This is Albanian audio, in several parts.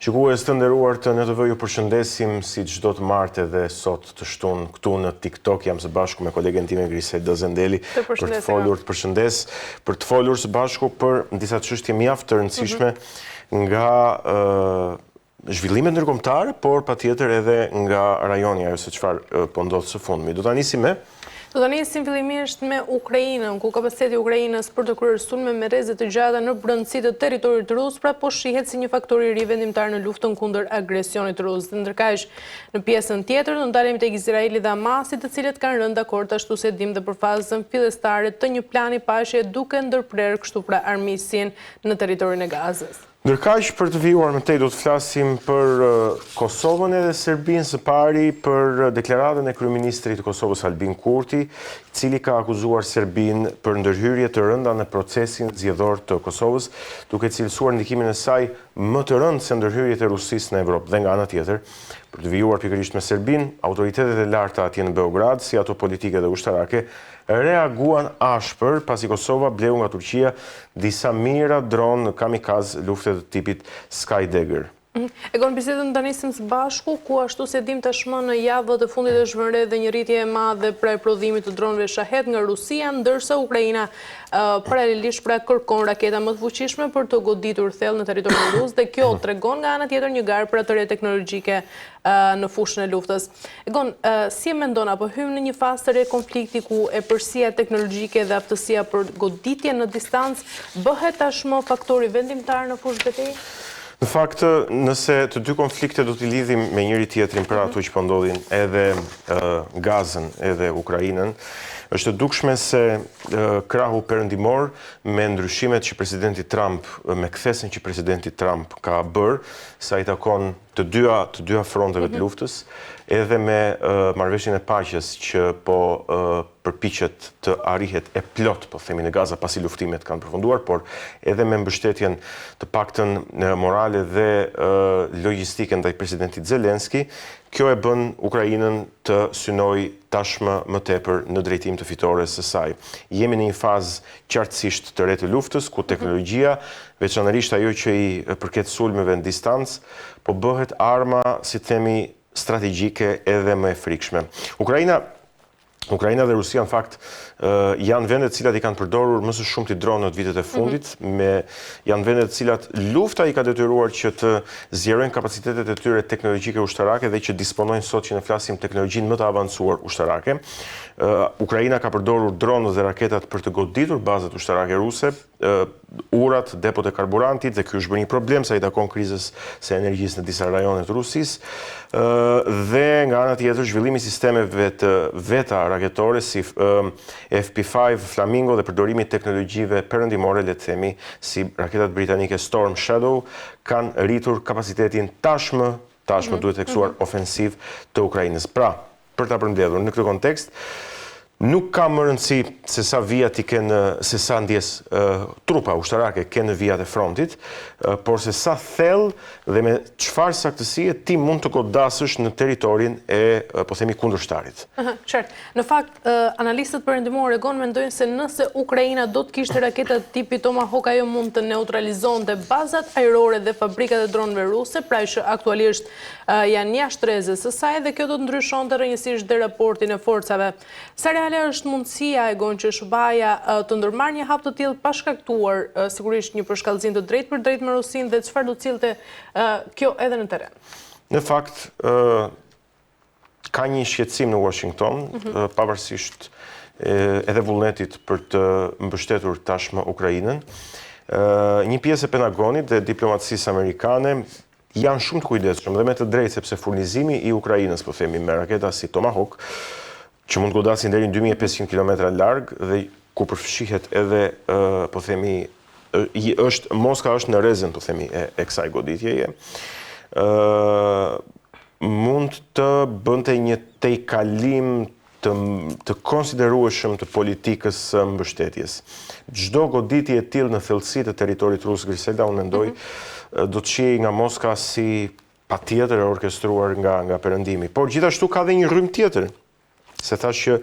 Shikues të nderuar të NTV, ju përshëndesim si çdo të martë dhe sot të shtunë këtu në TikTok. Jam së bashku me kolegen time Grisel Dozendeli për të folur së bashku për disa çështje mjaft të rëndësishme nga zhvillimet ndërkombëtare, por patjetër edhe nga rajoni, ajo se çfarë po ndodh së fundmi. Do ta nisim fillimisht me Ukrainën, ku kapaciteti i Ukrainës për të kryer sulme me rrezet të gjata në brendësi të territorit rus, pra po shihet si një faktor i ri vendimtar në luftën kundër agresionit rus. Ndërkaq, në pjesën tjetër do ndalemi tek Izraeli dhe Hamasi, të cilët kanë rënë dakord ashtu se dim dhe për fazën fillestare të një plani paqe duke ndërprer kështu pra armiqsinë në territorin e Gazës. Ndërkaq, për të vijuar më tej, do të flasim për Kosovën edhe Serbinë, së pari për deklaratën e kryeministrit të Kosovës Albin Kurti, i cili ka akuzuar Serbinë për ndërhyrje të rënda në procesin zgjedhor të Kosovës, duke cilësuar ndikimin e saj më të rëndë se ndërhyrjet e Rusisë në Evropë. Dhe nga ana tjetër, për të vijuar pikërisht me Serbinë, autoritetet e larta atje në Beograd, si ato politike dhe ushtarake, reaguan ashpër pasi Kosova bleu nga Turqia disa mijëra dronë kamikaz lufte të tipit Skydagger. Egon, bisedën të nisim së bashku, ku ashtu se dim tashmë në javët e fundit është vënë re dhe një rritje e madhe pra e prodhimit të dronëve Shahed nga Rusia, ndërsa Ukraina paralelisht pra kërkon raketa më të fuqishme për të goditur thellë në territorin rus, dhe kjo tregon nga ana tjetër një garë për atë re teknologjike në fushën e luftës. Egon, si e mendon, apo hym në një fazë të re konflikti ku e përsia teknologjike dhe aftësia për goditje në distancë bëhet tashmë faktori vendimtar në fushë betejë? Në fakt, nëse të dy konflikte do t'i lidhim me njëri tjetrin për ato që po ndodhin edhe Gazën edhe Ukrainën, është e dukshme se krahu perëndimor me ndryshimet që presidenti Trump, me kthesën që presidenti Trump ka bërë, sa i takon të dyja fronteve të luftës, edhe me marrëveshjen e paqes që po përpiqet të arrihet e plot, po themi, në Gaza pasi luftimet kanë përfunduar, por edhe me mbështetjen të paktën morale dhe logjistike ndaj presidentit Zelenski, kjo e bën Ukrainën të synoj tashmë më tepër në drejtim të fitores së saj. Jemi në një fazë qartësisht të re të luftës, ku teknologjia, veçanërisht ajo që i përket sulmeve në distancë, po bëhet arma, si themi, strategjike edhe më e frikshme. Ukraina dhe Rusia, në fakt, janë vendet cilat i kanë përdorur më së shumti dronët vitet e fundit, janë vendet cilat lufta i ka detyruar që të zgjerojnë kapacitetet e tyre teknologjike ushtarake dhe që disponojnë sot që ne flasim teknologjinë më të avancuar ushtarake. Ukraina ka përdorur dronët dhe raketat për të goditur bazat ushtarake ruse, urat, depot e karburantit, dhe ky është bërë një problem sa i takon krizës së energjisë në disa rajone të Rusisë, dhe nga ana tjetër zhvillimi i sistemeve të veta raketore si FP5, Flamingo dhe përdorimi i teknologjive perëndimore, le të themi, si raketat britanike Storm Shadow, kanë rritur kapacitetin tashmë duhet theksuar ofensiv të Ukrainës. Pra, për ta përmbledhur në këtë kontekst, nuk ka më rëndësi se sa vijat i kenë, se sa ndjes trupa ushtarake kenë në vijat e frontit, por se sa thellë dhe me çfarë saktësie ti mund të godasësh në territorin e, po themi, kundërshtarit. Qartë. Në fakt, analistët perëndimor mendojnë se nëse Ukraina do të kishte raketat tipi Tomahawk, ajo mund të neutralizonte bazat ajrore dhe fabrikat e dronëve ruse, pra që aktualisht janë jashtë rrezës së saj, dhe kjo do të ndryshonte rrënjësisht dhe raportin e forcave. Sa reale është mundësia, Egon, që SBA-ja të ndërmarrë një hap të tillë pa shkaktuar sigurisht një përshkallëzim të drejtë për drejtë me Rusinë, dhe çfarë do të cillte kjo edhe në terren? Në fakt, ka një shqetësim në Washington, pavarësisht edhe vullnetit për të mbështetur tashmë Ukrainën. Një pjesë e Pentagonit dhe diplomacisë amerikane janë shumë të kujdesshëm dhe me të drejtë, sepse furnizimi i Ukrainës, po themi, me raketa si Tomahawk, që mund të godasin deri në 2500 km larg dhe ku përfshihet edhe, po themi, Moska është në rrezën, po themi, e kësaj goditjeje, mund të bënte një tejkalim të konsiderueshëm të politikës së mbështetjes. Çdo goditje e tillë në thellësi të territorit rus, Griselda, unë mendoj, do të shihej nga Moska si patjetër e orkestruar nga perëndimi. Por gjithashtu ka dhe një rrymë tjetër, se thash që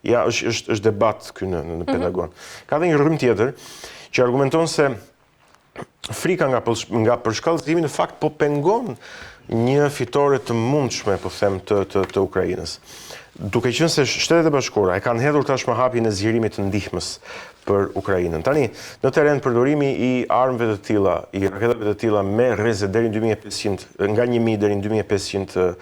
ja është debat këy në Pentagon. Ka dhe një rrymë tjetër që argumenton se frika nga përshkallëzimi në fakt po pengon një fitore të mundshme, po them, të Ukrainës. Duke qenë se Shtetet e Bashkuara e kanë hedhur tashmë hapjen e zgjerimit të ndihmës për Ukrainën. Tani, në teren përdorimi i armëve të tilla, i raketave të tilla me rreze deri në 2500, nga 1000 deri në 2500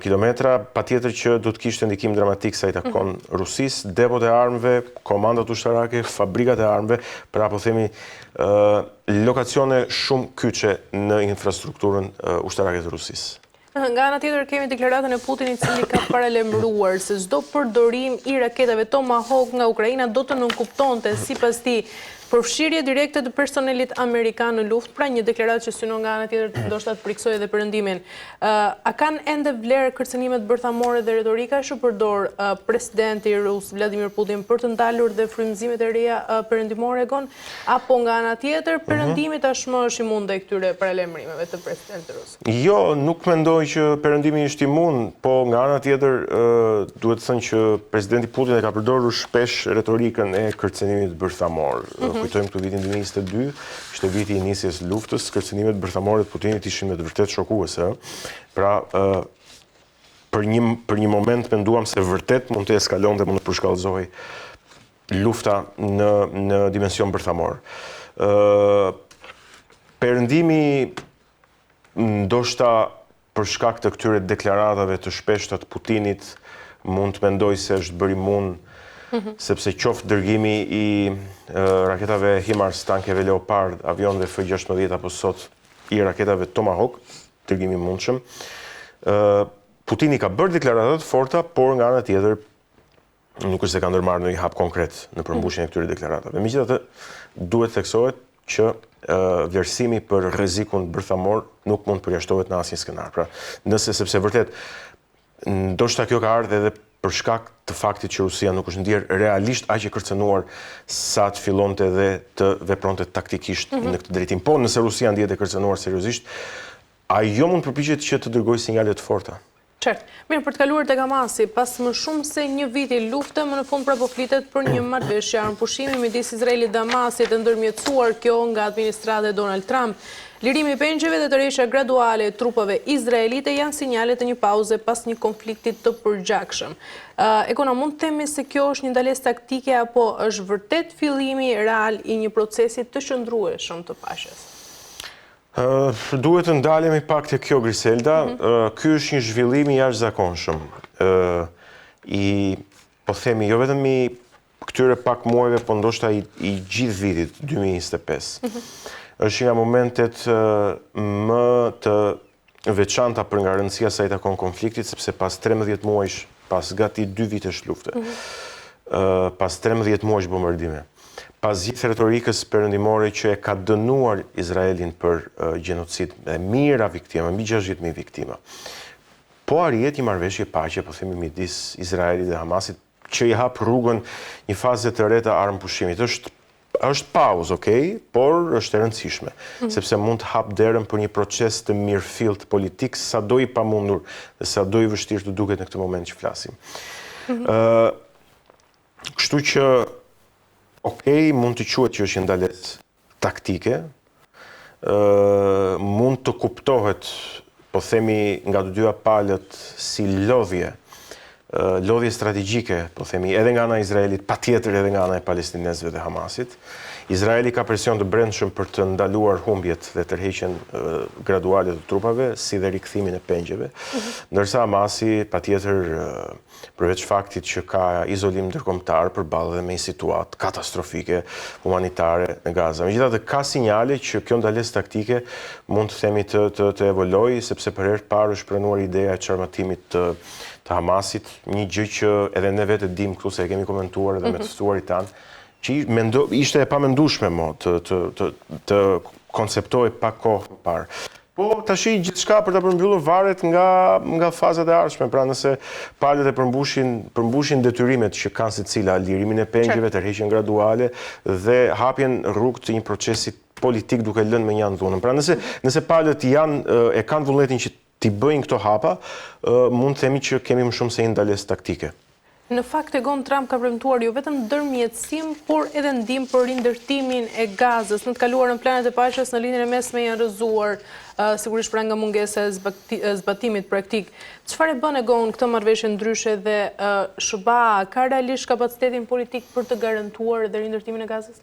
kilometra, patjetër që do të kishte ndikim dramatik sa i takon Rusisë, depot e armëve, komandat ushtarake, fabrikat e armëve, pra po themi lokacione shumë kyçe në infrastrukturën ushtarake të Rusisë. Nga ana tjetër kemi deklaratën e Putinit, i cili ka paralajmëruar se çdo përdorim i raketave Tomahawk nga Ukraina do të nënkuptonte sipas tij përfshirje direkte të personelit amerikan në luftë, pra një deklaratë që synon nga ana tjetër ndoshta të priksojë edhe perëndimin. A kanë ende vlerë kërcënimet bërthamore dhe retorika që përdor presidenti rus Vladimir Putin për të ndalur dhe frymëzimet e reja perëndimore gon, apo nga ana tjetër perëndimi tashmë është imund ndaj këtyre paralajmërimeve të presidentit rus? Jo, nuk mendoj që perëndimi është imund, po nga ana tjetër duhet të thënë që presidenti Putin e ka përdorur shpesh retorikën e kërcënimit bërthamor. Kujtojmë këtu vitin 2022, ishte viti i nisjes luftës, kërcënimet bërthamore të Putinit ishin me të vërtet shokuese. Pra, për një moment menduam se vërtet mund të eskalonte, mund të përshkallëzohej lufta në dimension bërthamor. Perëndimi ndoshta për shkak të këtyre deklaratave të shpeshta të Putinit mund të mendoj se është bërë mund sepse qoftë dërgimi i raketave HIMARS, tankeve Leopard, avionëve F-16 apo sot i raketave Tomahawk, dërgimi mundshëm. Putini ka bërë deklarata të forta, por nga ana tjetër nuk është se ka ndërmarrë në një hap konkret në përmbushjen e këtyre deklaratave. Megjithatë, duhet theksohet që vlerësimi për rrezikun bërthamor nuk mund përjashtohet në asnjë skenar. Pra, sepse vërtet ndoshta kjo ka ardhur edhe për shkak të faktit që Rusia nuk është ndjerë realisht aq e kërcënuar sa të fillonte dhe të vepronte taktikisht në këtë drejtim. Po, nëse Rusia ndjehet e kërcënuar seriozisht, ajo mund përpiqet që të dërgojë sinjale të forta. Qartë. Mirë, për të kaluar tek Hamasi, pas më shumë se një viti lufte, më në fund pra po flitet për një marrëveshje armëpushimi midis Izraelit dhe Hamasit, e ndërmjetësuar kjo nga administrata e Donald Trump. Lirimi i pengjeve dhe tërheqja graduale e trupave izraelite janë sinjale të një pauze pas një konflikti të përgjakshëm. Ekona, mund të themi se kjo është një ndalesë taktike apo është vërtet fillimi real i një procesi të qëndrueshëm të paqes? Duhet të ndalemi pak te kjo, Griselda. Ky është një zhvillim i jashtëzakonshëm. Po themi, jo vetëm i këtyre pak muajve, po ndoshta i gjithë vitit 2025. Është nga momentet më të veçanta për nga rëndësia sa i takon konfliktit, sepse pas 13 muajsh, pas gati 2 vitesh lufte, pas 13 muajsh bombardime, pas gjithë retorikës perëndimore që e ka dënuar Izraelin për gjenocid, me mijëra viktima, mbi 60.000 viktima. Po arrihet një marrëveshje paqe, po themi, midis Izraelit dhe Hamasit, që i hap rrugën një faze të re të armëpushimit. Është pauzë, okay, por është e rëndësishme, sepse mund të hap derën për një proces të mirëfillt politik, sado i pamundur dhe sado i vështirë të duket në këtë moment që flasim. Kështu që, okay, mund të quhet që është një ndalesë taktike, mund të kuptohet, po themi, nga të dyja palët si lodhje strategjike, po themi, edhe nga ana e Izraelit, patjetër edhe nga ana e palestinezëve dhe Hamasit. Izraeli ka presion të brendshëm për të ndaluar humbjet dhe tërheqjen graduale të trupave, si dhe rikthimin e pengjeve, ndërsa Hamasi, patjetër, përveç faktit që ka izolim ndërkombëtar përballë dhe me një situatë katastrofike humanitare në Gaza. Megjithatë, ka sinjale që kjo ndalesë taktike mund të themi të evolojë, sepse për herë të parë është pranuar ideja e çarmatimit të Hamasit, një gjë që edhe ne vetë dim këtu se e kemi komentuar edhe me të ftuarit tanë, që ishte e pamendueshme të konceptohej pak kohë më parë. Po tash gjithçka për ta përmbyllur varet nga fazat e ardhshme, pra nëse palët e përmbushin detyrimet që kanë secila, lirimin e pengjeve, tërheqjen graduale dhe hapjen rrugë të një procesi politik duke lënë me një anë dhunën. Pra nëse palët e kanë vullnetin që t'i bëjnë këto hapa, mund të themi që kemi më shumë se një ndalesë taktike. Në fakt tregon Trump ka premtuar jo vetëm ndërmjetësim, por edhe ndihmë për rindërtimin e Gazës. Në të kaluarën planet e paqes në linjën e mesme janë rrëzuar sigurisht pra nga mungesa e zbatimit praktik. Çfarë bën e gon këtë marrëveshje ndryshe dhe SBA ka realisht kapacitetin politik për të garantuar edhe rindërtimin e Gazës?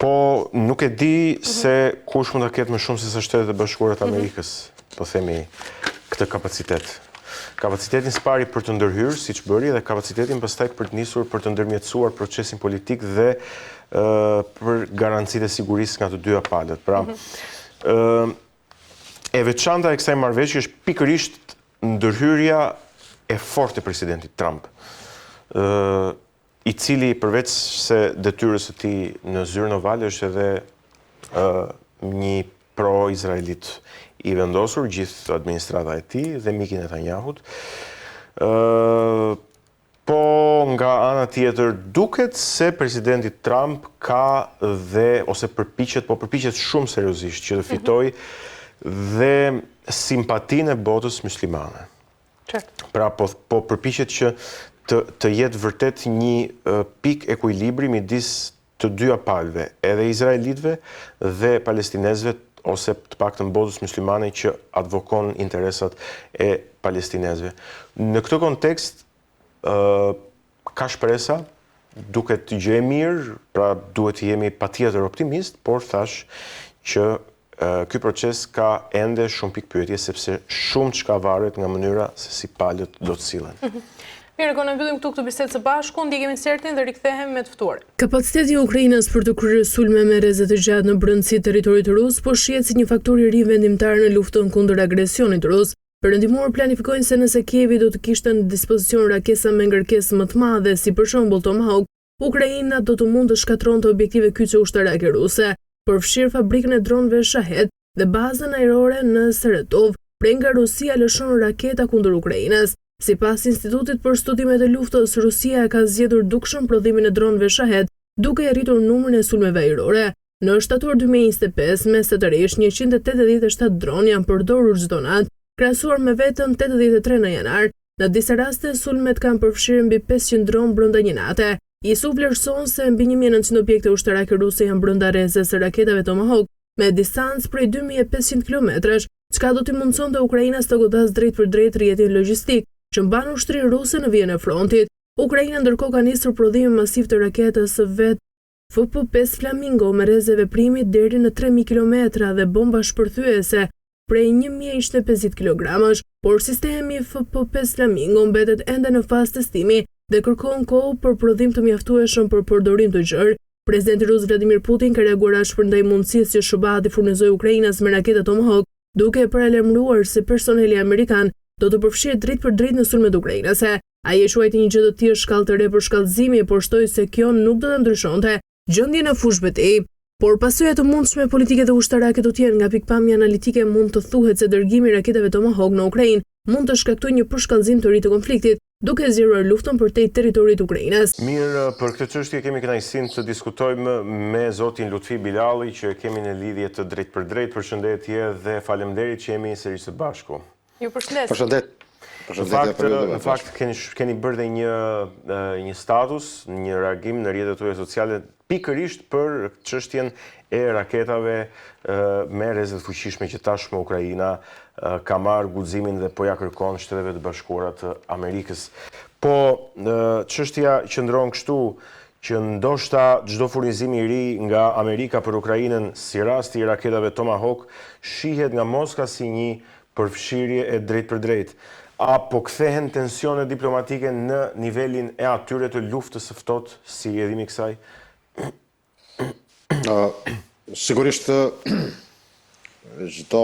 Po nuk e di se kush mund ta ketë më shumë se sa Shtetet e Bashkuara të Amerikës, po themi këtë kapacitet. Kapacitetin së pari për të ndërhyrë, siç bëri, dhe kapacitetin pastaj për të nisur për të ndërmjetësuar procesin politik dhe për garancitë e sigurisë nga të dyja palët. Pra, e veçanta e kësaj marrëveshje është pikërisht ndërhyrja e fortë e presidentit Trump, i cili përveç se detyrës së tij në zyrën ovale është edhe një pro-izraelit i vendosur, gjithë administrata e tij dhe miki i Netanyahut. Po nga ana tjetër duket se presidenti Trump ka ose përpiqet shumë seriozisht që të fitojë dhe simpatinë e botës muslimane. Pra po përpiqet që të jetë vërtet një pikë ekuilibri midis të dyja palëve, edhe izraelitëve dhe palestinezëve, ose të paktën botës muslimane që advokon interesat e palestinezëve. Në këtë kontekst ka shpresa, duket gjë e mirë, pra duhet të jemi patjetër optimist, por thash që ky proces ka ende shumë pikë pyetje, sepse shumë çka varet nga mënyra se si palët do të sillen. Mirë, ne mbyllim këtu këtë bisedë së bashku, ndjekim insertin dhe rikthehemi me të ftuarin. Kapaciteti i Ukrainës për të kryer sulme me rrezë të gjatë në brendësi të territorit rus po shihet si një faktor i ri vendimtar në luftën kundër agresionit rus. Perëndimorët planifikojnë se nëse Kievi do të kishte në dispozicion rakesa me ngërkesë më të madhe, si për shembull Tomahawk, Ukraina do të mund të shkatronte objektive kyçe ushtarake ruse, përfshirë fabrikën e dronëve Shahed dhe bazën ajrore në Saratov, prej nga Rusia lëshon raketa kundër Ukrainës. Sipas Institutit për Studimet e Luftës, Rusia ka zgjedhur dukshëm prodhimin e dronëve Shahed, duke rritur numrin e sulmeve ajrore. Në shtator 2025, mesatërisht 187 dronë janë përdorur çdo natë, krahasuar me vetëm 83 në janar. Në disa raste sulmet kanë përfshirë mbi 500 dronë brenda një nate. ISU vlerëson se mbi 1900 objekte ushtarake ruse janë brenda rrezës së raketave Tomahawk me distancë prej 2500 kilometrash, çka do t'i mundsonte Ukrainës të godas drejt për drejt rrjetin logjistik që mban ushtrin ruse në vijën e frontit. Ukraina ndërkohë ka nisur prodhimin masiv të raketës së vet FP5 Flamingo me rrezë veprimi deri në 3000 kilometra dhe bomba shpërthyese prej 1050 kilogramësh, por sistemi FP5 Flamingo mbetet ende në fazë testimi dhe kërkon kohë për prodhim të mjaftueshëm për përdorim të gjerë. Presidenti rus Vladimir Putin ka reaguar ashpër ndaj mundësisë që SBA të furnizojë Ukrainës me raketa Tomahawk, duke paralajmëruar se personeli amerikan do të përfshihet drejt për drejt në sulmet ukrainase. Ai e quajti një gjë të tillë shkallë të re për shkallëzimi, por shtoi se kjo nuk do ta ndryshonte gjendjen në fushën e tij. Por pasojat të mundshme politike dhe ushtarake do të jenë nga pikpamja analitike mund të thuhet se dërgimi i raketave Tomahawk në Ukrainë mund të shkaktojë një përshkallëzim të ri të konfliktit, duke zgjeruar luftën përtej territorit të Ukrainës. Mirë, për këtë çështje kemi kënaqësinë të diskutojmë me zotin Lutfi Bilalli, që kemi në lidhje të drejt për drejt. Përshëndetje dhe faleminderit që jemi sërish së bashku. Ju përshëndes. Përshëndet. Në fakt keni bërë dhe një status, një reagim në rrjetet tuaja sociale pikërisht për çështjen e raketave me rrezë të fuqishme që tashmë Ukraina ka marrë guximin dhe po ja kërkon Shteteve të Bashkuara të Amerikës. Po çështja qëndron kështu që ndoshta çdo furnizim i ri nga Amerika për Ukrainën, si rasti i raketave Tomahawk, shihet nga Moska si një përfshirje e drejt për drejt. Apo kthehen tensione diplomatike në nivelin e atyre të luftës së ftohtë, si edhimi kësaj? Sigurisht çdo,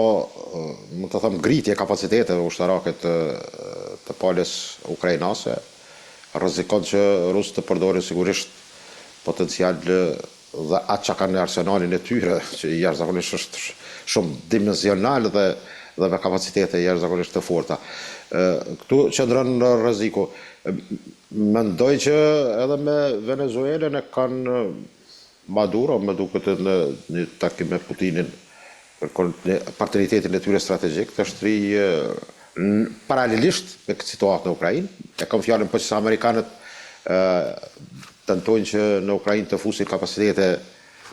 mund të them, ngritje kapaciteteve ushtarake të palës ukrainase rrezikon që rusët të përdorin sigurisht potencial dhe atë që kanë në arsenalin e tyre, që jashtëzakonisht është shumë dimensional dhe me kapacitete jashtëzakonisht të forta. Këtu qëndron në rreziku. Mendoj që edhe me Venezuelën e kanë Maduro, me duket në një takim me Putinin, partneritetin e tyre strategjik të shtri paralelisht me këtë situatë në Ukrainë, e kam fjalën po që Amerikanët tentojnë që në Ukrainë të fusin kapacitete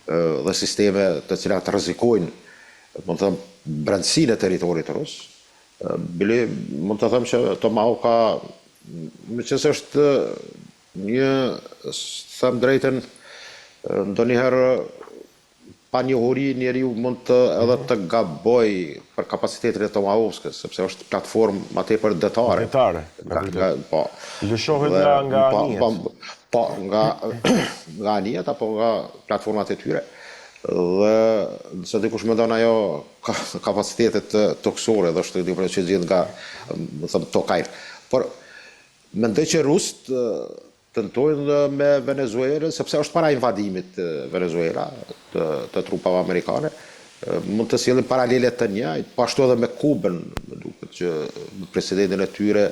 dhe sisteme të cilat rrezikojnë, mund të them, brendësinë e territorit rus. Bile mund të them që Tomahawk ka, meqense është një, them drejtën, ndonjëherë pa njohuri njeriu mund të edhe të gaboj për kapacitetin e Tomahawkës, sepse është platformë më tepër detare. Po. Lëshohet nga anijet. Po, nga anijet apo nga platformat e tyre. Dhe nëse dikush mendon ajo kapacitetet toksore, dhe është një që gjithë nga, më thëmë, tokajrë. Por, mendoj që rusët tentojnë me Venezuelën, sepse është para invadimit Venezuela të trupave amerikane, mund të sjellin paralelet të njëjtë, po ashtu edhe me Kubën, duket që presidentin e tyre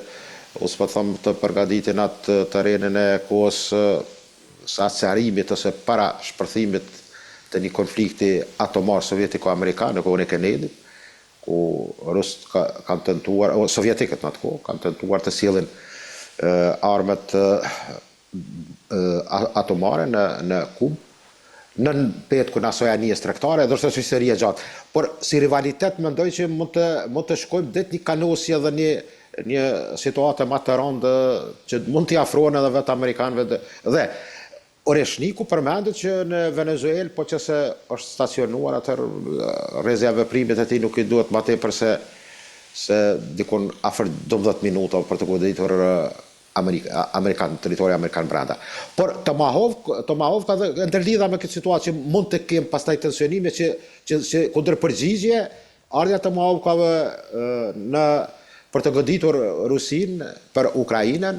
ose po them të përgatitin atë terrenin e kohës së acarimit ose para shpërthimit të një konflikti atomar sovjetiko-amerikan në kohën e Kennedit, ku rusët kanë tentuar, sovjetikët në atë kohë, kanë tentuar të sjellin armët atomare në Kubë, në petë në asoj anijes tregtare, dhe është seri e gjatë. Por si rivalitet mendoj që mund të shkojmë det një kanosje dhe një situatë më të rëndë që mund t'i afrohen edhe vetë amerikanëve. Dhe Oreshniku përmendet që në Venezuelë, po që se është stacionuar atër rrezja veprimit e tij nuk i duhet më tepër se dikon afër 12 minuta për të godititur Amerikan, territori Amerikan brenda. Por Tomahawk ka dhe ndërlidha me këtë situatë që mund të kemë pastaj tensionime që kundër përgjigje, ardha e Tomahawkave për të goditur Rusin për Ukrainën,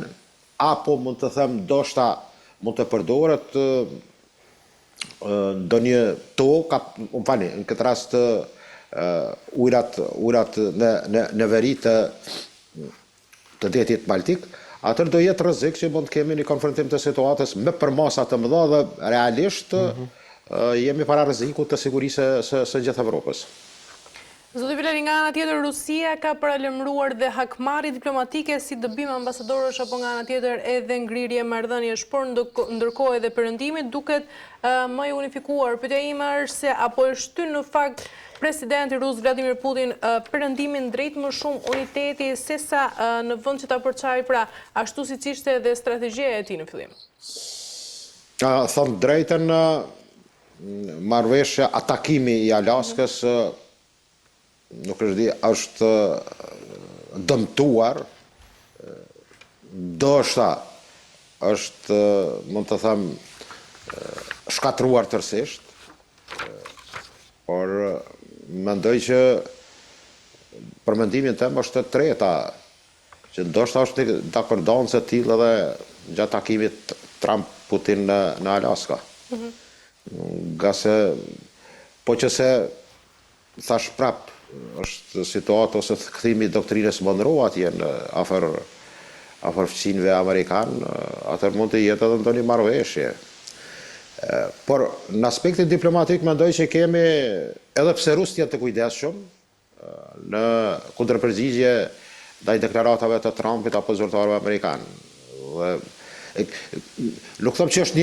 apo mund të them ndoshta mund të përdoret ndonjë tokë, në këtë rast ujrat në veri të detit Baltik, atër do jetë rrezik që mund të kemi një konfrontim të situatës me përmasa të mëdha dhe realisht jemi para rrezikut të sigurisë së gjithë Evropës. Zoti Vileri, nga ana tjetër Rusia ka paralajmëruar dhe hakmarrje diplomatike si dëbim ambasadorësh apo nga ana tjetër edhe ngrirje marrëdhëniesh, por ndërkohë edhe Perëndimi duket më i unifikuar. Pyetja ime është se apo e shtyn në fakt presidenti rus Vladimir Putin Perëndimin drejt më shumë uniteti sesa në vend që ta përçajë, pra ashtu siç ishte edhe strategjia e tij në fillim. Thon drejtën, marrëveshja, atakimi i Alaskës nuk është dëmtuar, ndoshta është, mund të them, shkatruar tërësisht, por mendoj që për mendimin tim është treta, që ndoshta është një dakordonse e tillë edhe gjatë takimit Trump-Putin në Alaska. Nga se, po që se thash prap, është situatë ose kthimi i doktrinës Monroe atje afër fqinjve amerikan, atër mund të jetë edhe ndonjë marrëveshje. Por në aspektin diplomatik mendoj që kemi, edhe pse rusët janë të kujdesshëm në kundërpërgjigje ndaj deklaratave të Trumpit apo zyrtarëve amerikan. Nuk them që është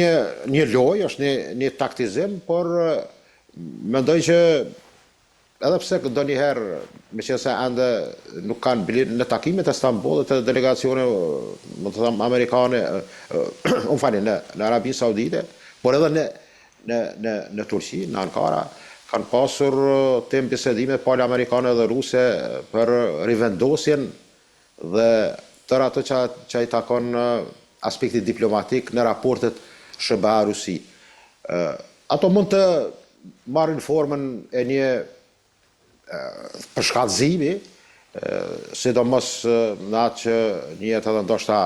një lojë, është një taktizim, por mendoj që edhe pse ndonjëherë, meqense ende nuk kanë bilet në takimet e Stambollit të delegacione, më të them, amerikane, në Arabi Saudite, por edhe në Turqi, në Ankara, kanë pasur temë bisedime palë amerikane dhe ruse për rivendosjen dhe tërë ato që i takon aspektit diplomatik në raportet SBA-Rusi. Ato mund të marrin formën e një përshkallëzimi, sidomos në atë që njëhet edhe ndoshta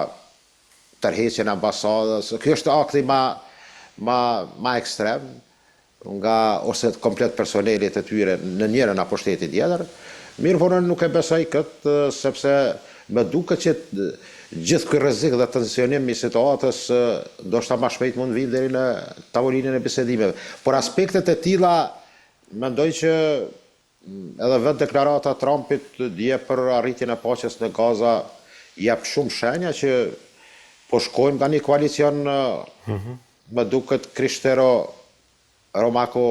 tërheqjen e ambasadës. Ky është akti ma ekstrem, ose komplet personelit e tyre në njërin apo shtetin tjetër. Mirë, por nuk e besoj këtë, sepse më duket që gjithë ky rrezik dhe tensionim i situatës ndoshta më shpejt mund vinë deri në tavolinën e bisedimeve. Por aspektet e tilla mendoj që edhe vetë deklarata Trumpit dje për arritjen e paqes në Gaza jep shumë shenja që po shkojmë nga një koalicion më duket Krishtero Romako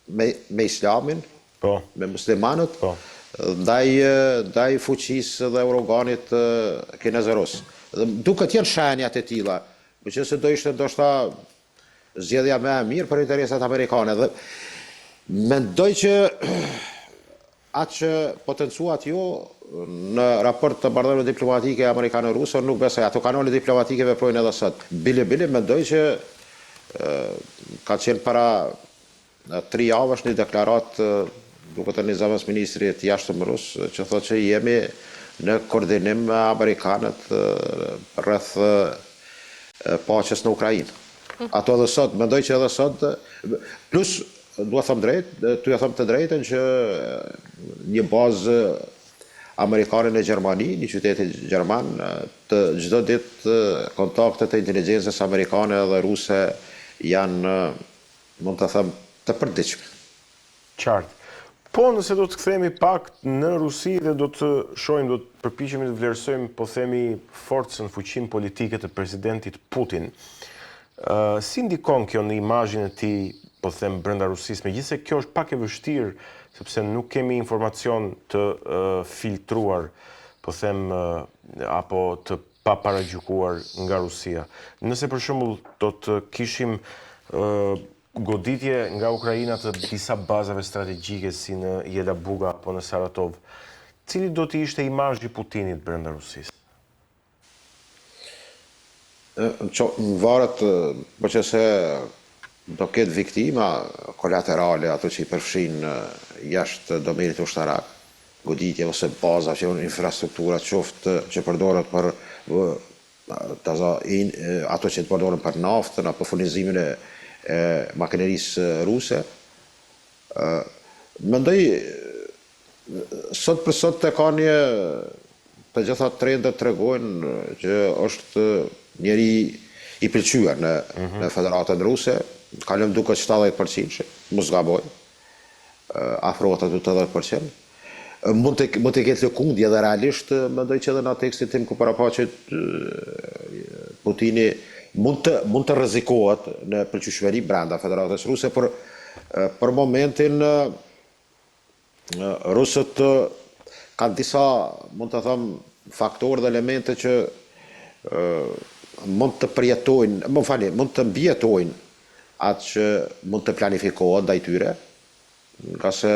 me Islamin, Po. me muslimanët, Po. ndaj fuqisë dhe Euroganit kinezërus. Dhe duket janë shenjat e tilla, që se do ishte ndoshta zgjedhja më e mirë për interesat amerikane. Dhe mendoj që atë që potencuat jo në raport të marrëdhënieve diplomatike amerikane-ruse, nuk besoj. Ato kanale diplomatike veprojnë edhe sot. Bile mendoj që ka qenë para 3 javësh një deklarat duke të një zëvendës ministri të jashtëm rus, që thotë që jemi në koordinim me amerikanët rreth paqes në Ukrainë. Ato edhe sot, mendoj që edhe sot, plus, dua thëmë drejt, tu ja thëmë të drejtën që një bazë amerikane në Gjermani, një qyteti Gjerman, të çdo ditë kontaktet e inteligjencës amerikane dhe ruse janë, mund të thëmë, të përditshme. Qartë. Po nëse do të kthehemi pak në Rusi dhe do të shohim, do të përpiqemi të vlerësojmë, po themi, forcën, fuqinë politike të presidentit Putin. Si ndikon kjo në imazhin e tij, po them, brenda Rusisë, megjithëse kjo është pak e vështirë, sepse nuk kemi informacion të filtruar, po them, apo të paparagjykuar nga Rusia. Nëse për shembull do të kishim goditje nga Ukraina të disa bazave strategjike si në Jelabuga apo në Saratov, cili do të ishte imazhi i Putinit brenda Rusisë? Varet, po që se do ketë viktima kolaterale, ato që i përfshin jashtë domenit ushtarak, goditje ose baza që janë infrastruktura qoftë që përdoret për ato që përdoren për naftën apo furnizimin e makinerisë ruse. Mendoj sot për sot të ka një të gjitha trendet tregojnë që është njeri i pëlqyer në Federatën Ruse, kalon duket 70%, mos gaboj, afrohet aty 80%. Mund të ketë lëkundje dhe realisht mendoj që edhe në tekstin tim ku parapaqet Putini mund të rrezikohet në përqyeshmëri brenda Federatës Ruse, për momentin rusët kanë disa, mund të them, faktorë dhe elemente që mund të përjetojnë, mund të mbijetojnë atë që mund të planifikohet ndaj tyre, nga se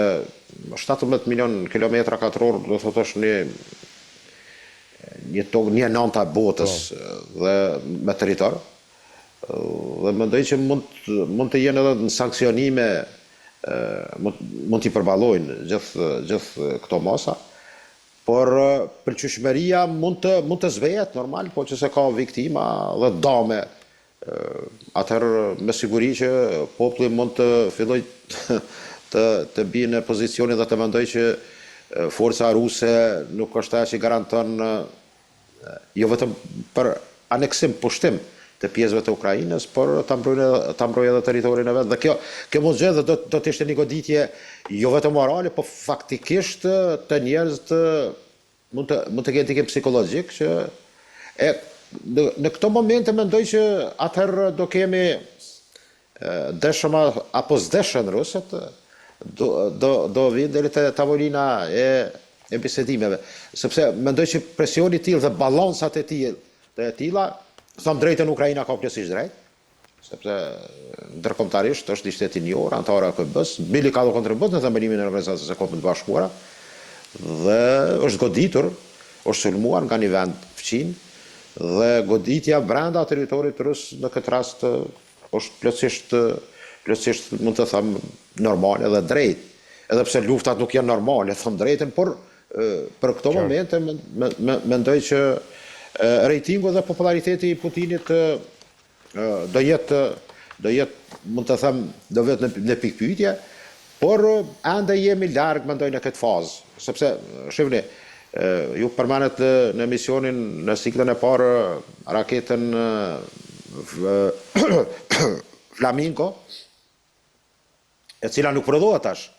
17 milion kilometra katror do të thosh një nënta botës dhe me territor. Dhe mendoj që mund të jenë edhe në sankcionime, mund t'i përballojnë gjithë këto masa, por përqyeshmëria mund të zvejet normal, po që se ka viktima dhe dame. Atëherë me siguri që populli mund të filloj të bie në pozicionin dhe të mendoj që forca ruse nuk është ajo që garanton jo vetëm për aneksim, pushtim të pjesëve të Ukrainës, por ta mbrojë edhe territorin e vet. Dhe kjo mund gjë dhe do të ishte një goditje jo vetëm morale, po faktikisht të njerëz mund të kenë ndikim psikologjik që në këto momente mendoj që atëherë do kemi dëshma apo s'dëshën rusët do vinë deri te tavolina e bisedimeve, sepse mendoj që presioni i tillë dhe ballansat e tilla, them drejtën, Ukraina ka plotësisht drejt, sepse ndërkombëtarisht është një shtet i njohur, antar e AKB-s, bili ka kontribut në themelimin e Organizatës së Kombëve të Bashkuara dhe është goditur, është sulmuar nga një vend fqin, dhe goditja brenda territorit rus në këtë rast është plotësisht mund të them normale dhe drejt. Edhe pse luftat nuk janë normale, them drejtën, por për këto momente mendoj që rejtingu dhe populariteti i Putinit do jetë mund të them do vetë në pikpyetje, por ende jemi larg mendoj në këtë fazë, sepse shihni ju përmendet në emisionin në ciklin e parë raketën Flamingo, e cila nuk prodhohet tash.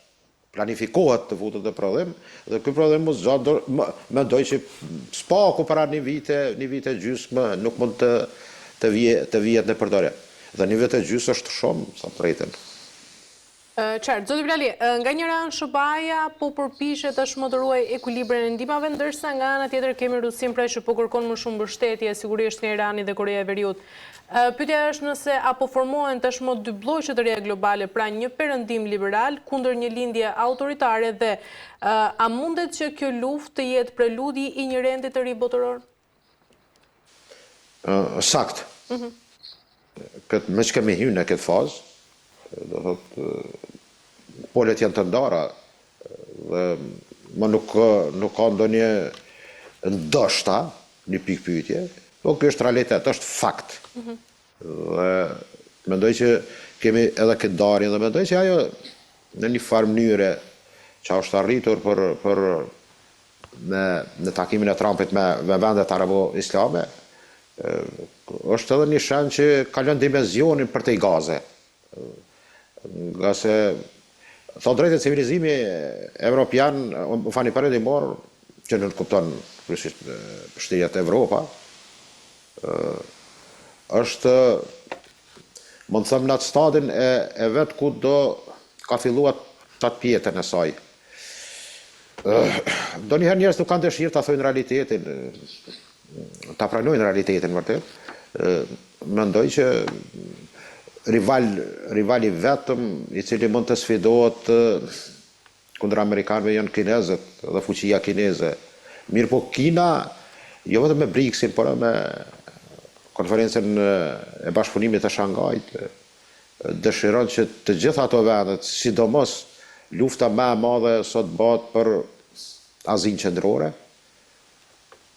planifikohet të futet në prodhim, dhe ky prodhim mos zgjat, mendoj që spaku para një vite gjysmë nuk mund të vihet në përdorje. Dhe një vit e gjysmë është shumë, sa pritën. Qartë, zoti Blali, nga njëra anë SBA po përpiqet të shmotëruaj ekuilibrin e ndihmave, ndërsa nga ana tjetër kemi Rusin pra që po kërkon më shumë mbështetje sigurisht nga Irani dhe Korea e Veriut. Pyetja është nëse apo formohen tashmë dy blloqe të reja globale, pra një perëndim liberal kundër një lindje autoritare dhe a mundet që kjo luftë të jetë preludi i një rendi të ri botëror? Sakt. Me që kemi hyrë në këtë fazë, do thotë, polet janë të ndara, dhe më nuk ka ndonjë ndoshta, një pikë pyetje, po kjo është realitet, është fakt. Dhe mendoj që kemi edhe këtë ndarje, dhe mendoj që ajo në një farë mënyre që është arritur në takimin e Trumpit me vendet arabo-islame, është edhe një shenjë që ka lënë dimenzionin për të i Gaze. Nga se, thot drejtë e civilizimi evropian, më fani perëndimor, që nuk kupton shtëriat Evropa, është, më të thëmë në atë stadin e vetë ku do ka filluar të atë pjetën e saj. Do njëherë njerëz nuk kanë dëshirë të thojnë realitetin, ta pranojnë realitetin vërtet. Mendoj që rivali vetëm i cili mund të sfidohet kundër amerikanëve janë kinezët dhe fuqia kineze. Mirë po Kina, jo vetëm me BRICS-in, por me konferencën e bashkëpunimit të Shangajt, dëshiron që të gjitha ato vendet, sidomos lufta më e madhe sot bëhet për Azinë Qendrore,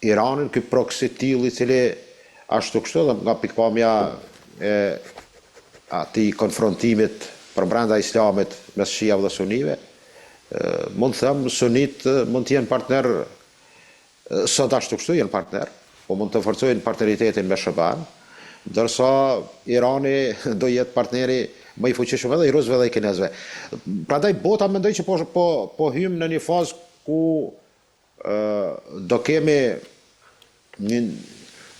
Iranin, ky proxy till i cili ashtu kështu dhe nga pikpamja e atij konfrontimit për brenda islamit mes shiave dhe sunive, mund të them sunit mund të jenë partner, sot ashtu kështu jenë partner, po mund të forcojnë partneritetin me SBA-n, ndërsa Irani do jetë partneri më i fuqishëm edhe i rusëve dhe i kinezëve. Prandaj bota mendoj që po hym në një fazë ku do kemi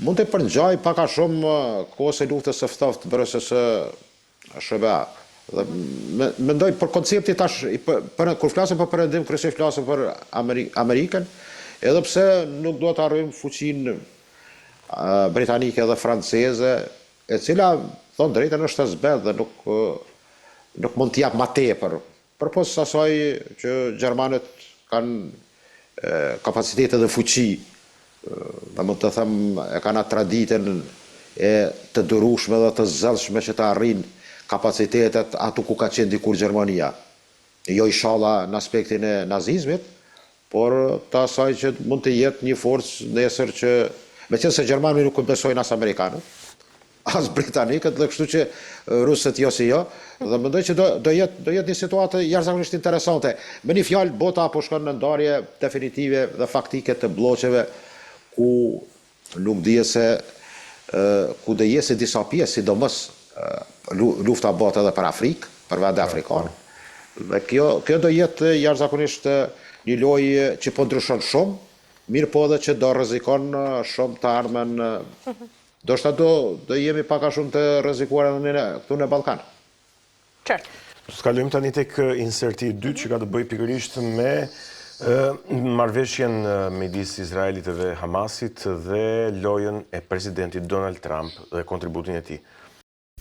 mund të përngjaj pak a shumë kohës e luftës së ftoftë versus SBA. Dhe mendoj për koncepti tash, kur flasim për perëndim, kryesisht flasim për Amerikën, edhe pse nuk do të harrojmë fuqinë britanike dhe franceze, e cila thonë drejtën është e zbedhë dhe nuk mund të jap më tepër. Përpos asaj që gjermanët kanë kapacitete dhe fuqi, dhe mund të them e kanë atë traditën e të durueshme dhe të zellshme që të arrijnë kapacitetet aty ku ka qenë dikur Gjermania. Jo inshallah në aspektin e nazizmit, por të asaj që mund të jetë një forcë nesër që, meqense gjermanët nuk besojnë as amerikanët, as britanikët, dhe kështu që rusët jo si jo, dhe mendoj që do jetë një situatë jashtëzakonisht interesante. Me një fjalë, bota po shkon në ndarje definitive dhe faktike të blloqeve ku nuk dihet se ku do jesë disa pjesë, sidomos lufta bëhet edhe për Afrikë, për vende afrikane. Dhe kjo do jetë jashtëzakonisht një lojë që po ndryshon shumë, mirë po edhe që do rrezikon shumë të ardhmen. Do shta do jemi pak a shumë të rrezikuar edhe këtu në Ballkan. Qartë. S'kalojmë tani tek inserti i dytë që ka të bëjë pikërisht me marrëveshjen midis Izraelit dhe Hamasit dhe lojën e presidentit Donald Trump dhe kontributin e tij.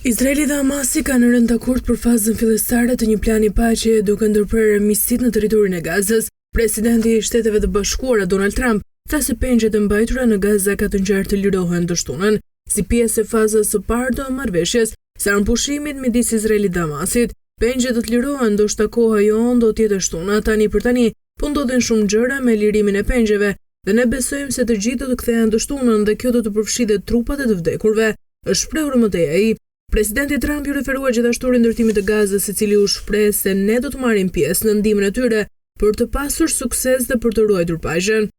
Izraeli dhe Hamasi kanë rënë dakord për fazën fillestare të një plani paqe duke ndërprerë armiqësitë në territorin e Gazës. Presidenti i Shteteve të Bashkuara Donald Trump tha se pengjet e mbajtura në Gaza ka të ngjarë të lirohen të shtunën, si pjesë e fazës së parë të marrëveshjes së armpushimit midis Izraelit dhe Hamasit. Pengjet do të lirohen, ndoshta koha jon do të jetë shtuna. Tani për tani po ndodhin shumë gjëra me lirimin e pengjeve dhe ne besojmë se të gjithë do të kthehen të shtunën dhe kjo do të përfshijë trupat e të vdekurve, është shprehur më tej ai. Presidenti Trump ju referua gjithashtu rindërtimit të Gazës, i cili u shpreh se ne do të marrim pjesë në ndihmën e tyre për të pasur sukses dhe për të ruajtur paqen.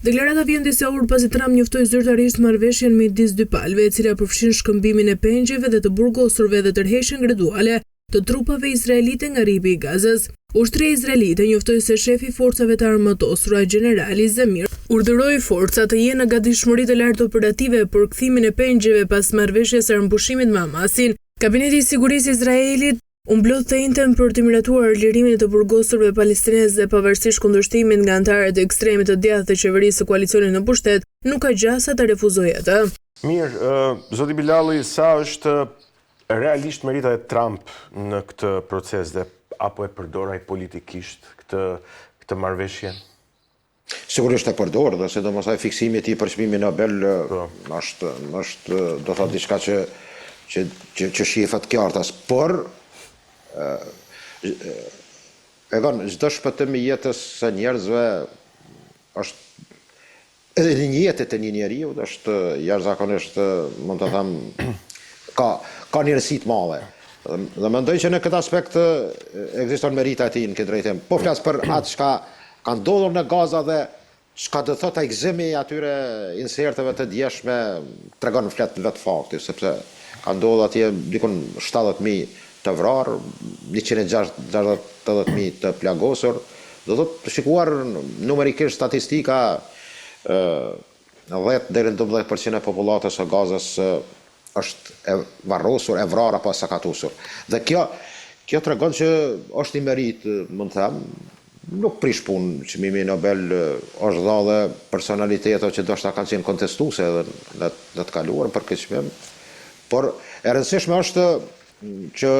Deklarata vjen disa orë pasi Trump njoftoi zyrtarisht marrëveshjen midis dy palëve, e cila përfshin shkëmbimin e pengjeve dhe të burgosurve dhe tërheqjen graduale të trupave izraelite nga ripi i Gazës. Ushtria izraelite njoftoi se shefi i forcave të armatosura, generali Zamir, urdhëroi forcat të jenë në gatishmëri të lartë operative për kthimin e pengjeve pas marrëveshjes së armpushimit me Hamasin. Kabineti i Sigurisë i Izraelit umblodh të njëjtën për të miratuar lirimin e të burgosurve palestinezë dhe pavarësisht kundërshtimit nga anëtarët e ekstremit të djathtë të qeverisë së koalicionit në pushtet, nuk ka gjasa të refuzojë atë. Mirë, zoti Bilali, sa është realisht merita e Trump në këtë proces dhe apo e përdoraj politikisht këtë marrëveshje? Sigurisht e përdor, dhe sidomos ai fiksimi i tij për çmimin Nobel është do të thotë diçka që shifet qartas, por çdo shpëtim i jetës së njerëzve është edhe në jetën e një njeriu është jashtëzakonisht, mund të them, ka një rësi të madhe. Dhe mendoj që në këtë aspekt ekziston merita e tij në këtë drejtim. Po flas për atë çka ka ndodhur në Gaza dhe çka do thotë ai gëzimi atyre inserteve të djeshme tregon flet vetë fakti, sepse ka ndodhur atje dikon 70.000 të vrarë, 160.000 të plagosur. Do thotë shikuar numerikisht statistika 10 deri në 12% e popullatës së Gazës është e varrosur, e vrarë apo e sakatusur. Dhe kjo tregon që është i merit, mund të them, nuk prish punë, çmimi Nobel është dhënë dhe personalitetet që ndoshta kanë qenë kontestuese në të kaluar për këtë çmim, por e rëndësishme është që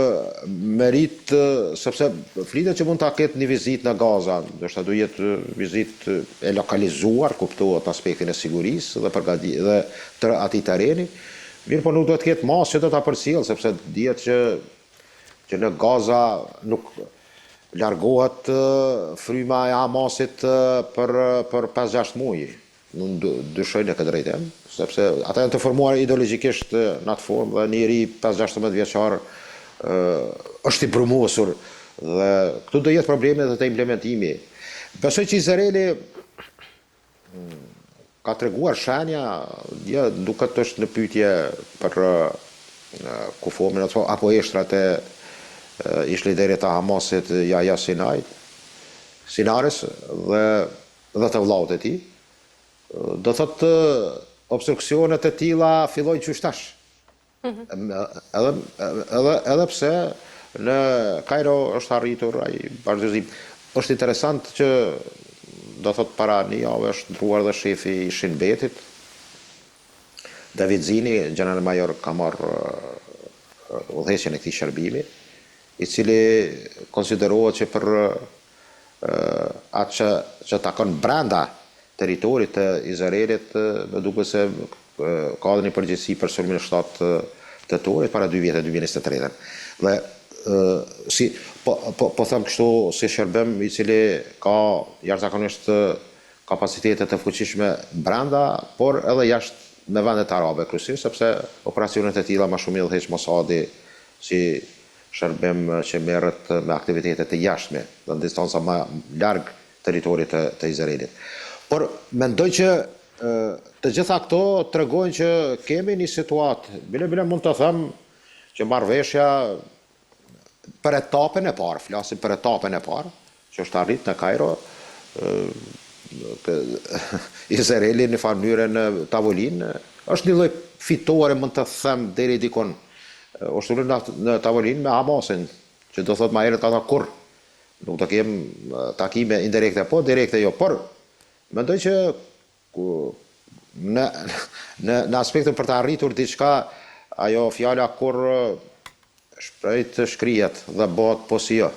merit, sepse flitet që mund ta ketë një vizitë në Gaza, ndoshta do jetë vizitë e lokalizuar, kuptohet aspektin e sigurisë dhe të atij terreni. Mirë, po nuk do të ketë masë që do ta përcjell, sepse dihet që në Gaza nuk largohet fryma e Hamasit për 5-6 muaj. Nuk dyshoj në këtë drejtim, sepse ata janë të formuar ideologjikisht në atë formë dhe njëri 5-16 vjeçar është i brumosur dhe këtu do jetë probleme dhe të implementimi. Besoj që Izraeli ka treguar shenja, duket është në pyetje për kufomin apo eshtrat e ish-liderit të Hamasit Yahya Sinaris dhe të vllaut e tij. Do thotë obstruksionet e tilla fillojnë qysh tash. Edhe pse në Kairo është arritur ai bashkëzim. Është interesant që do thotë para një javë është ndruar dhe shefi i Shin Betit, David Zini, general major, ka marrë udhëheqjen e këtij shërbimi, i cili konsiderohet që për atë që takon brenda territorit të Izraelit, më duket se ka dhe një përgjegjësi për sulmin e 7 tetorit para 2 vjetë, 2023. Dhe po them kështu si shërbim i cili ka jashtëzakonisht kapacitete të fuqishme brenda, por edhe jashtë me vendet arabe kryesisht, sepse operacionet e tilla më shumë i udhëheq Mossadi si shërbim që merret me aktivitete të jashtme dhe në distanca më larg territorit të Izraelit. Por mendoj që të gjitha këto tregojnë që kemi një situatë, bile mund të them që marrëveshja për etapën e parë, flasim për etapën e parë, që është arrit në Kairo, Izraeli në farë mënyrë në tavolinë, është një lloj fitore, mund të them deri dikon, është në tavolinë me Hamasin, që do thotë më herët ata kur nuk do kem takime indirekte, po direkte jo, por mendoj që në aspektin për të arritur diçka, ajo fjala kur shprejt shkrihet dhe bëhet po si jo.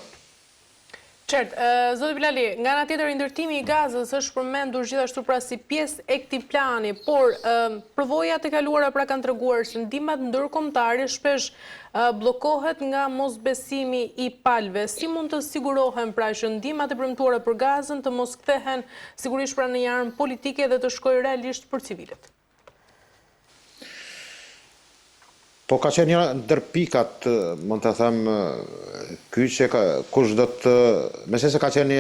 Qertë, zoti Bilali, nga ana tjetër ndërtimi i Gazës është përmendur gjithashtu pra si pjesë e këtij plani, por përvojat e kaluara pra kanë treguar se ndihmat ndërkombëtare shpesh bllokohet nga mosbesimi i palëve. Si mund të sigurohen pra që ndihmat e premtuara për Gazën të mos kthehen sigurisht pra në një armë politike dhe të shkojë realisht për civilët? Po ka qenë një ndër pikat, mund të them, ky që kush do të, mese se ka qenë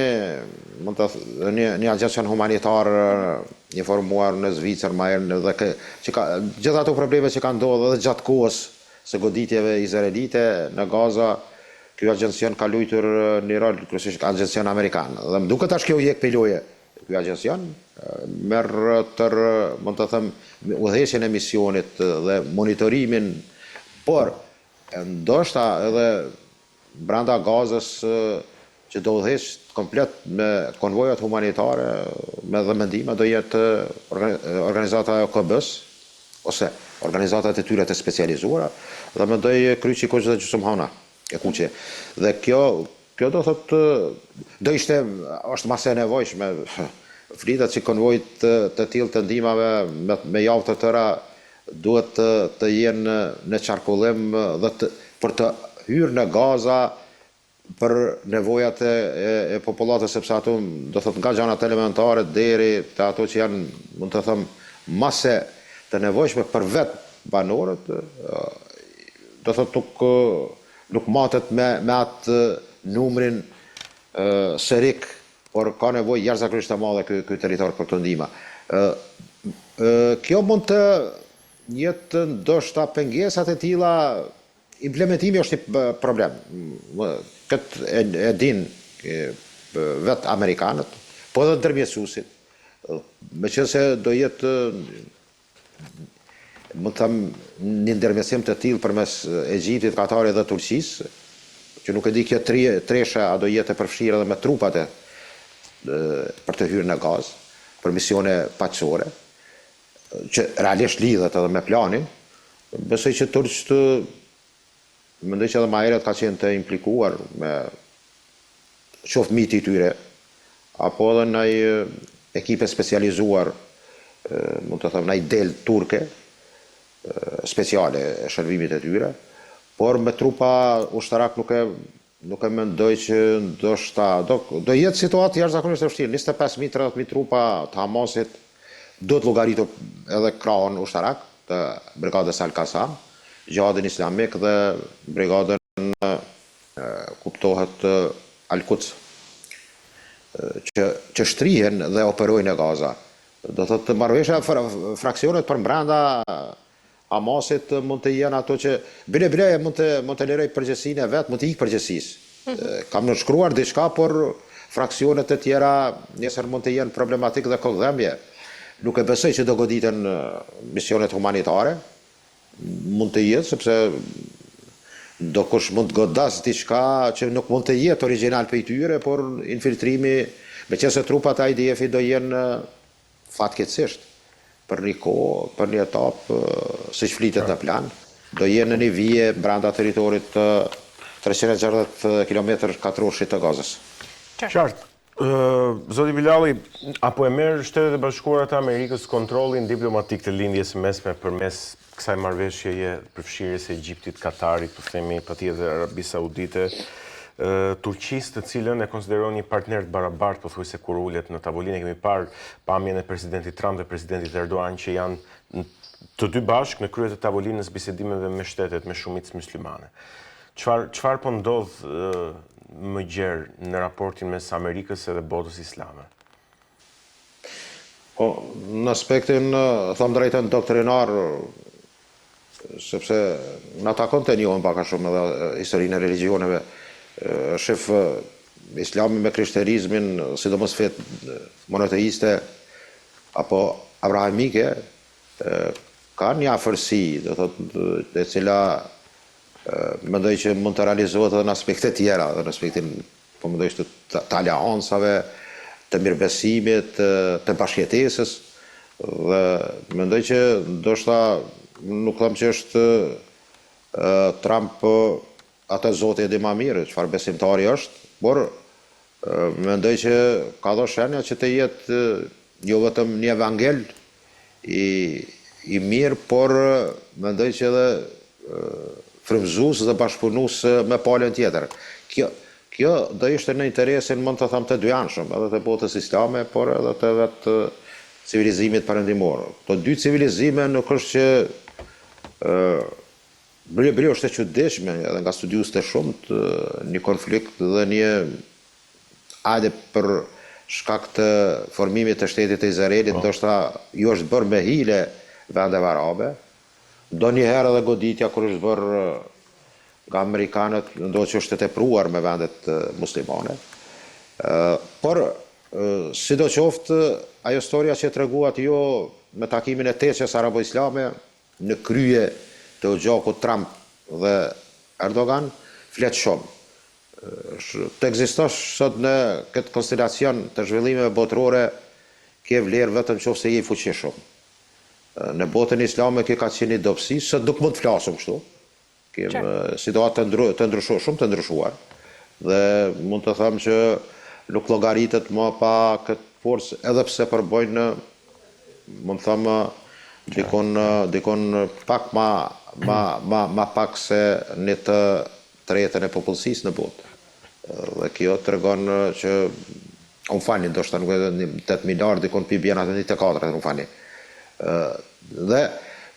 një agjencion humanitar një formuar në Zvicër më herë dhe që ka gjithë ato probleme që kanë ndodhur edhe gjatë kohës së goditjeve izraelite në Gaza, ky agjencion ka luajtur një rol kryesisht agjencion amerikan. Dhe më duket tash kjo jek pe loje ky agjencion merr mund të them udhëheqjen e misionit dhe monitorimin, por ndoshta edhe brenda Gazës që do udhëheq komplet me konvojat humanitare, me dhe mendime, do jetë organizata e OKB-s, ose organizatat e tyre të specializuara, dhe mendoj kryqi i kuqe dhe gjysmëhana e kuqe. Dhe kjo do thotë, do ishte, është mas e nevojshme, flitet që konvojt të tillë të ndihmave me javë të tëra duhet të jenë në qarkullim dhe për të hyrë në Gaza për nevojat e popullatës, sepse ato do thotë nga gjanat elementare deri te ato që janë, mund të them, mase të nevojshme për vetë banorët, do thotë nuk matet me atë numrin sërik, por ka nevojë jashtëzakonisht të madhe ky territor për të ndihma. Kjo mund të jetë ndoshta pengesat e tilla, implementimi është një problem. Këtë e din vetë Amerikanët, po edhe ndërmjetësuesit. Meqense do jetë mund të them një ndërmjetësim të tillë përmes Egjiptit, Katarit dhe Turqisë, që nuk e di kjo tresha a do jetë e përfshirë edhe me trupat për të hyrë në Gazë, për misione paqësore, që realisht lidhet edhe me planin. Besoj që turqët, mendoj që edhe ma herët ka qenë të implikuar me qoftë miti tyre, apo edhe ndaj ekipe specializuar, mund të them ndaj del turke, speciale e shërbimit e tyre, por me trupa ushtarak nuk e mendoj që ndoshta do jetë situatë jashtëzakonisht e vështirë. 25.000-30.000 trupa të Hamasit do të llogaritur edhe krahun ushtarak të brigadës Al-Qassam, Gjihadin Islamik dhe brigadën kuptohet Al-Quds, që shtrihen dhe operojnë në Gaza. Do thotë marrëveshja fraksionet për brenda Hamasit mund të jenë ato që bile mund të lëroj përgjegjësinë e vet, mund të ikë përgjegjësisë. Kam nënshkruar diçka, por fraksionet e tjera nesër mund të jenë problematik dhe kokdhëmbje. Nuk e besoj që do goditen misionet humanitare. Mund të jetë, sepse do kush mund të godas diçka që nuk mund të jetë original për i tyre, por infiltrimi, meqense trupat e IDF-it do jenë fatkeqësisht për një kohë, për një etapë, siç flitet në plan, do jenë në një vije brenda territorit 360 km2 të Gazës. Qartë. Zoti Bilali, apo e merr Shtetet e Bashkuara të Amerikës kontrollin diplomatik të lindjes mesme përmes kësaj marrëveshjeje përfshirjes së Egjiptit, Katarit, po themi patjetër Arabisë Saudite, Turqisë, të cilën e konsideron një partner të barabartë, pothuajse kur ulet në tavolinë. Kemi parë pamjen e presidentit Trump dhe presidentit Erdogan që janë të dy bashkë në krye të tavolinës bisedimeve me shtetet me shumicë muslimane. Çfarë po ndodh më gjerë në raportin mes Amerikës edhe botës islame? Po, në aspektin, them drejtën doktrinar, sepse na takon të njohim pak a shumë edhe historinë e religioneve, shef islami me krishterizmin, sidomos fet monoteiste apo abrahamike, ka një afërsi, do thotë, e cila mendoj që mund të realizohet edhe në aspekte tjera, edhe në aspektin, po mendoj që të aleancave, të mirëbesimit, të bashkëjetesës, dhe mendoj që ndoshta nuk them që është Trump atë zoti e di më mirë çfarë besimtari është, por mendoj që ka dhënë shenja që të jetë jo vetëm një evangel i mirë, por mendoj që edhe frymëzues dhe bashkëpunues me palën tjetër. Kjo do ishte në interesin, mund të them, të dyanshëm, edhe të botës islame, por edhe të vetë civilizimit perëndimor. Këto dy civilizime nuk është që Bile është e çuditshme edhe nga studiues të shumt një konflikt dhe një hajde për shkak të formimit të shtetit të Izraelit, ndoshta ju është bërë me hile vendeve arabe, ndonjëherë edhe goditja kur është bërë nga Amerikanët, ndoshta që është e tepruar me vendet muslimane. Por, sidoqoftë, ajo historia që treguat jo me takimin e teqes arabo-islame në krye të gjakut Trump dhe Erdogan, flet shumë. Të ekzistosh sot në këtë konstelacion të zhvillimeve botërore, ke vlerë vetëm nëse je i fuqishëm. Në botën islame kjo ka qenë dobësi, sot nuk mund të flasim kështu. Kemë situatë të ndryshuar, shumë të ndryshuar. Dhe mund të them që nuk llogaritet më pa këtë forcë, edhe pse përbojnë, mund të them, dikon pak ma pak se një të tretën e popullsisë në botë. Dhe kjo tregon që unë fani, ndoshta nuk e 8 miliard, dikon pi bjen atë 24, unë fani. Dhe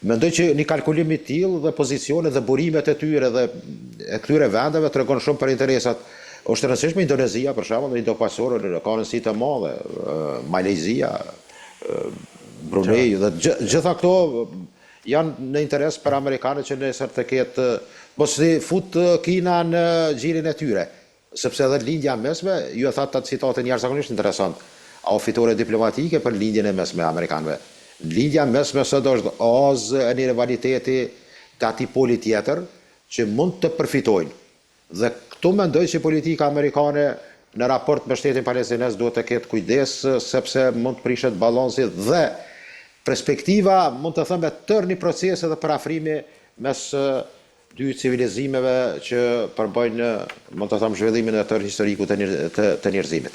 mendoj që një kalkulim i tillë dhe pozicionet dhe burimet e tyre dhe e këtyre vendeve tregon shumë për interesat. Është e rëndësishme Indonezia, për shembull, Indo-Pasore, ka rëndësi të madhe, Malezia, Brunei, dhe gjitha këto janë në interes për amerikanët që nesër të ketë, mos i fut Kina në gjirin e tyre, sepse edhe lindja mesme, ju e thatë atë citatën jashtëzakonisht interesant, a o fitore diplomatike për lindjen e mesme amerikanëve. Lindja mesme sot është ozë e një rivaliteti të atij poli tjetër që mund të përfitojnë. Dhe këtu mendoj që politika amerikane në raport me shtetin palestines duhet të ketë kujdes, sepse mund të prishet balansi dhe perspektiva, mund të thëmë, tërë një procese dhe parafrimi mes dy civilizimeve që përbëjnë, mund të thëmë, zhvillimin e tërë historiku të njerëzimit.